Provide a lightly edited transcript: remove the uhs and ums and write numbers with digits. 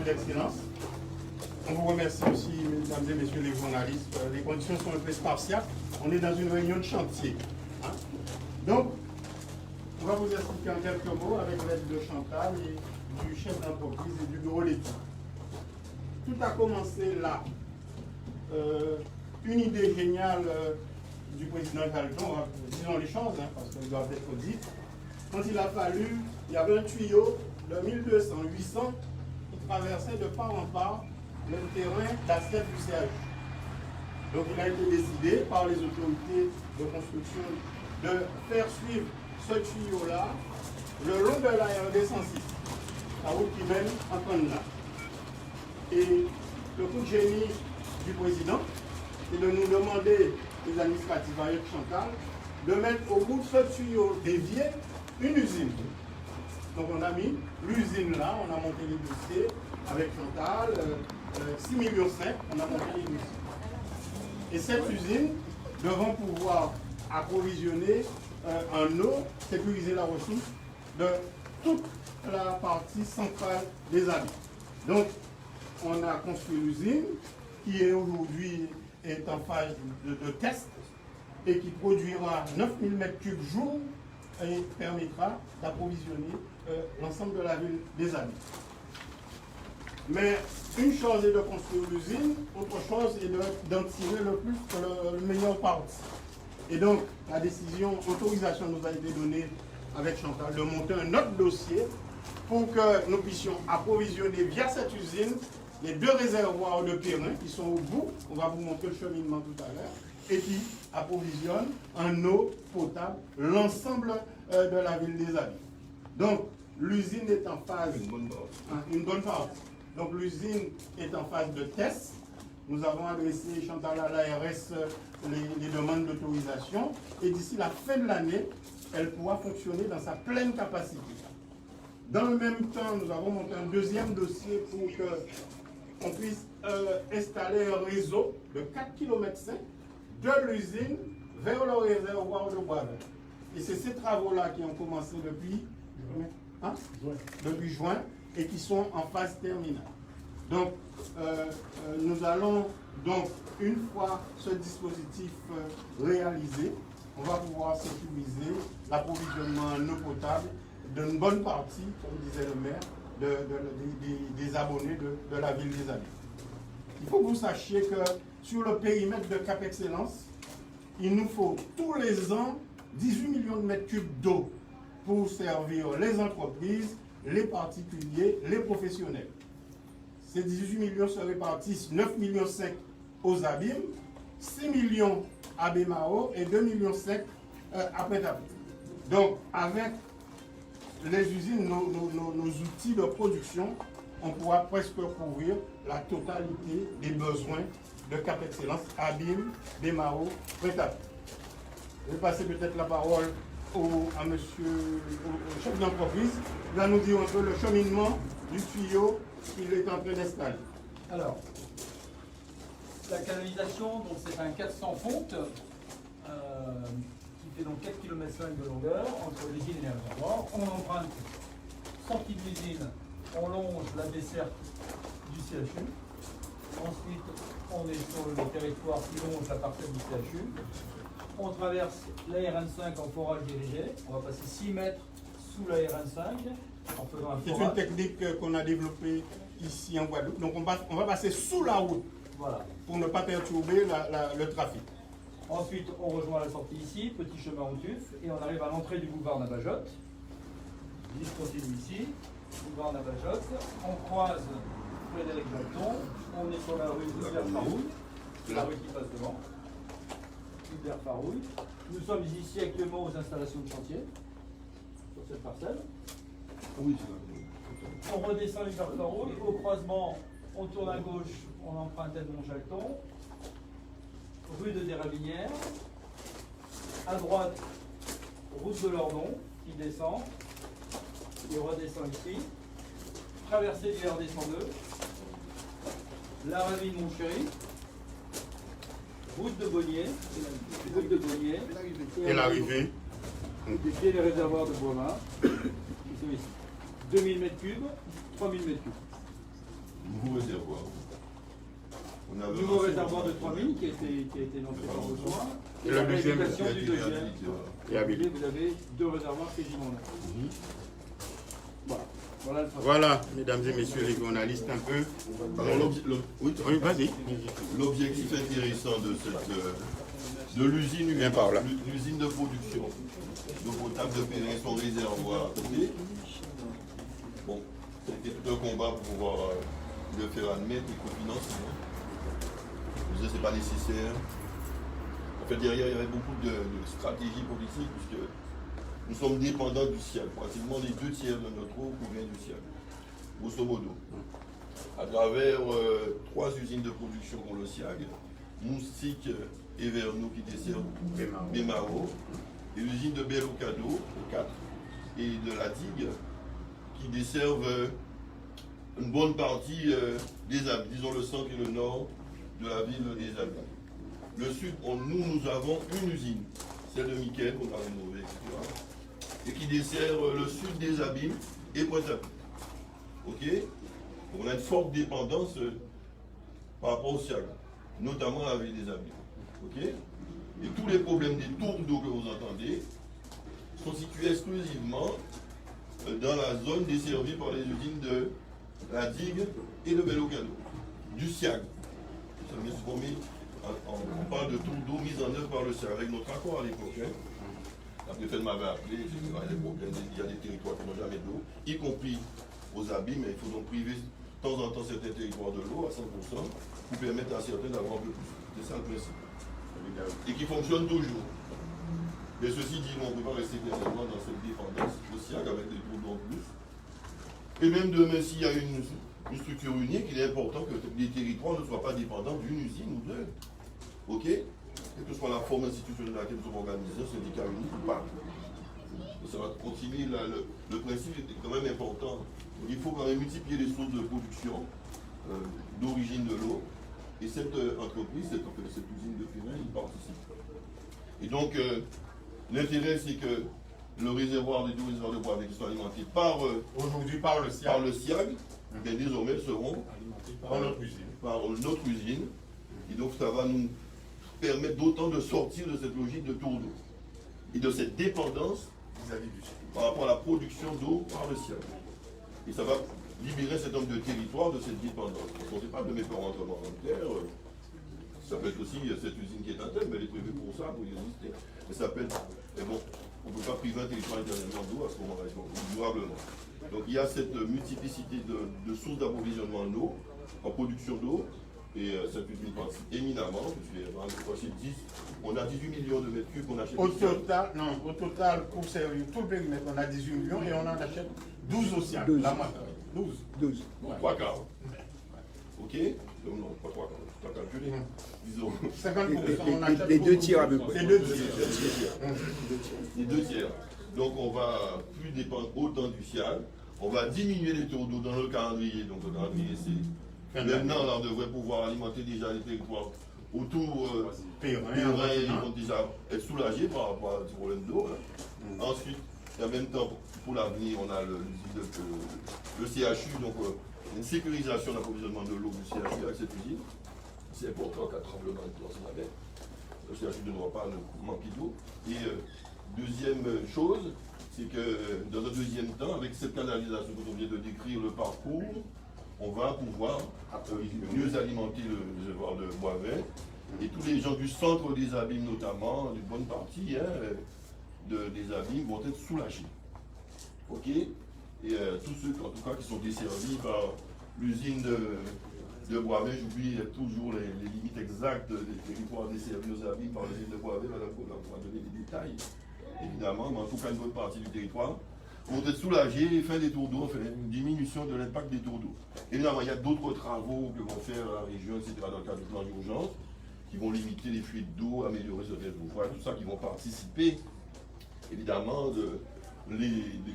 d'excellence. On vous remercie aussi, mesdames et messieurs les journalistes. Les conditions sont un peu spartiates. On est dans une réunion de chantier. Hein? Donc, on va vous expliquer en quelques mots avec l'aide de Chantal et du chef d'entreprise et du bureau d'études. Tout a commencé là. Une idée géniale du président Jalton, disons les choses, hein, parce qu'elles doivent être dites. Quand il a fallu, il y avait un tuyau de 1200-800 qui traversait de part en part le terrain d'assiette du CHU. Donc il a été décidé par les autorités de construction de faire suivre ce tuyau-là le long de la RD 106, la route qui mène en Canada. Et le coup de génie du président, c'est de nous demander, les administratifs avec Chantal, de mettre au bout de ce tuyau dévié une usine. Donc on a mis l'usine là, on a monté les dossiers avec Chantal, 6,5 millions, on a monté les dossiers. Et cette usine devant pouvoir approvisionner en eau, sécuriser la ressource de toute la partie centrale des habits. Donc on a construit l'usine qui est aujourd'hui en phase de test et qui produira 9000 m3 jour et permettra d'approvisionner l'ensemble de la ville des habits. Mais une chose est de construire l'usine, autre chose est d'en tirer le meilleur parti. Et donc, la décision, l'autorisation nous a été donnée avec Chantal de monter un autre dossier pour que nous puissions approvisionner via cette usine les 2 réservoirs de Perrin qui sont au bout, on va vous montrer le cheminement tout à l'heure, et qui approvisionnent en eau potable l'ensemble de la ville des habits. Donc, l'usine est en phase, une bonne partie. Donc, l'usine est en phase de test. Nous avons adressé, Chantal, à l'ARS les demandes d'autorisation. Et d'ici la fin de l'année, elle pourra fonctionner dans sa pleine capacité. Dans le même temps, nous avons monté un deuxième dossier pour qu'on puisse installer un réseau de 4,5 km de l'usine vers le réservoir de Boisvert. Et c'est ces travaux-là qui ont commencé depuis juin et qui sont en phase terminale. Donc, nous allons donc, une fois ce dispositif réalisé, on va pouvoir sécuriser l'approvisionnement en eau potable d'une bonne partie, comme disait le maire, des abonnés de la ville des habits. Il faut que vous sachiez que sur le périmètre de Cap Excellence, il nous faut tous les ans 18 millions de mètres cubes d'eau pour servir les entreprises, les particuliers, les professionnels. Ces 18 millions se répartissent 9,5 millions aux abîmes, 6 millions à Bémao et 2,5 millions à Pétapé. Donc, avec les usines, nos outils de production, on pourra presque couvrir la totalité des besoins de Cap Excellence, Abîme, Bémao, Pétapé. Je vais passer peut-être la parole à monsieur, au chef d'entreprise. Il va nous dire un peu le cheminement du tuyau qu'il est en train d'installer. Alors, la canalisation, c'est un 400 fontes qui fait donc 4,5 km de longueur entre l'usine et les réservoirs. On emprunte sortie de l'usine, on longe la desserte du CHU. Ensuite, on est sur le territoire qui longe la parcelle du CHU. On traverse la RN5 en forage dirigé. On va passer 6 mètres sous la RN5 en faisant un forage. C'est une technique qu'on a développée ici en Guadeloupe. Donc on va passer sous la route, voilà, pour ne pas perturber le trafic. Ensuite, on rejoint la sortie ici, petit chemin au tuf, et on arrive à l'entrée du boulevard Navajotte. Liste continue ici, boulevard Navajotte. On croise Frédéric Jalton. On est sur la rue Hubert Farouille, la rue qui passe devant. Hubert Farouille. Nous sommes ici actuellement aux installations de chantier, sur cette parcelle. Oui, on redescend Hubert Farouille. Au croisement, on tourne à gauche, on emprunte Edmond Jalton. Rue de Desravinières. À droite, route de Lordon, qui descend. Il redescend ici. Traversée du RD 102. La ravine Montchéry. Route de Bonnier. Route de Bonnier. Et l'arrivée. Et les réservoirs de Boisvert, qui sont ici. 2000 m3, 3000 m3. Nouveau réservoir. On a Nouveau réservoir de 3000 qui a été lancé par besoin. Et le deuxième, réhabilitation du deuxième. Et habilité. Vous avez deux réservoirs quasiment neufs. Voilà. Voilà le travail. Voilà, mesdames et messieurs les journalistes, un peu. Alors, Oui, vas-y. l'objectif intéressant de l'usine Viens par là. l'usine de production d'eau potable de Périn, son réservoir. Bon, c'était tout un combat pour pouvoir le faire admettre et cofinancer. Je disais, c'est pas nécessaire. En fait, derrière, il y avait beaucoup de stratégies politiques, puisque nous sommes dépendants du ciel. Pratiquement les 2/3 de notre eau provient du ciel, grosso modo. À travers 3 usines de production qu'on le SIAG, Moustique et Vernou qui desservent Bémaro, et l'usine de Bellocado, 4, et de la Digue, qui desservent une bonne partie des Abyes, disons le centre et le nord de la ville des Abyes. Le sud, nous avons une usine, celle de Miquel, qu'on a rénovée, etc., et qui dessert le sud des Abyes et Pointe-à-Pitre. Ok? On a une forte dépendance par rapport au SIAG, notamment la ville des Abyes. Ok? Et tous les problèmes des tours d'eau que vous entendez sont situés exclusivement dans la zone desservie par les usines de la Digue et de Bellocado, du SIAG. On parle de tours d'eau mis en œuvre par le SIAG avec notre accord à l'époque. Hein. La préfète m'avait appelé, il y a des problèmes, il y a des territoires qui n'ont jamais d'eau, y compris aux Abyes, mais il faut donc priver de temps en temps certains territoires de l'eau à 100% pour permettre à certains d'avoir un peu plus. C'est ça le principe. Et qui fonctionne toujours. Mais ceci dit, on ne peut pas rester éternellement dans cette dépendance sociale avec des taux d'eau en plus. Et même demain, s'il y a une structure unique, il est important que les territoires ne soient pas dépendants d'une usine ou deux. Ok? Quelle que soit la forme institutionnelle dans laquelle nous sommes organisés, un syndicat unique ou pas. Et ça va continuer, le principe est quand même important. Donc, il faut quand même multiplier les sources de production d'origine de l'eau. Et cette entreprise, cette usine de Périn, y participe. Et donc, l'intérêt, c'est que le réservoir des 2 réservoirs de bois qui sont alimentés par, Aujourd'hui par le SIAG, par le SIAG, bien, désormais seront par notre usine. par notre usine. Et donc, ça va nous permettre d'autant de sortir de cette logique de tour d'eau et de cette dépendance Vis-à-vis du SIAG. par rapport à la production d'eau par le SIAG. Et ça va libérer cet homme de territoire de cette dépendance. On ne sait pas de mes parents volontaires. Ça peut être aussi cette usine qui est en tête, mais elle est prévue pour ça, pour y résister. Mais ça peut être. Mais bon, on ne peut pas priver un territoire éternellement d'eau à ce moment-là, durablement. Donc il y a cette multiplicité de sources d'approvisionnement en eau, en production d'eau, et cette usine participe éminemment, on a 18 millions de mètres cubes qu'on achète. Au total, pour servir tout le périmètre, on a 18 millions et on en achète 12 au SIAG. 12. La moitié. 12. Donc 3 quarts. Ok? Non, pas 3 quarts, tu as calculé. Disons. 50%, on achète Les 2 tiers à peu près. C'est 2 Les 2/3. Donc on va plus dépendre autant du SIAG. On va diminuer les tours d'eau dans le calendrier. Donc le calendrier, c'est. Maintenant, là, on devrait pouvoir alimenter déjà les territoires autour Périn, ils vont déjà être soulagés par rapport à ce problème d'eau. Hein. Ensuite, et en même temps, pour l'avenir, on a le CHU, donc une sécurisation de l'approvisionnement de l'eau du CHU avec cette usine. C'est important qu'un tremblement de terre s'en avait. Le CHU ne doit pas manquer d'eau. Et deuxième chose, c'est que dans un deuxième temps, avec cette canalisation que l'on vient de décrire, le parcours, on va pouvoir mieux alimenter le réservoir de Boisvert. Et tous les gens du centre des Abîmes notamment, une bonne partie des Abîmes vont être soulagés. Ok? Et tous ceux en tout cas qui sont desservis par l'usine de Boisvert, j'oublie toujours les limites exactes des territoires desservis aux Abîmes par l'usine de Boisvert, Madame Colin pourra donner les détails, évidemment, mais en tout cas une bonne partie du territoire vont être soulagés, fin des tours d'eau, enfin, une diminution de l'impact des tours d'eau. Évidemment, il y a d'autres travaux que vont faire la région, etc., dans le cadre du plan d'urgence, qui vont limiter les fuites d'eau, améliorer certains ouvrages, tout ça, qui vont participer, évidemment, de l'économie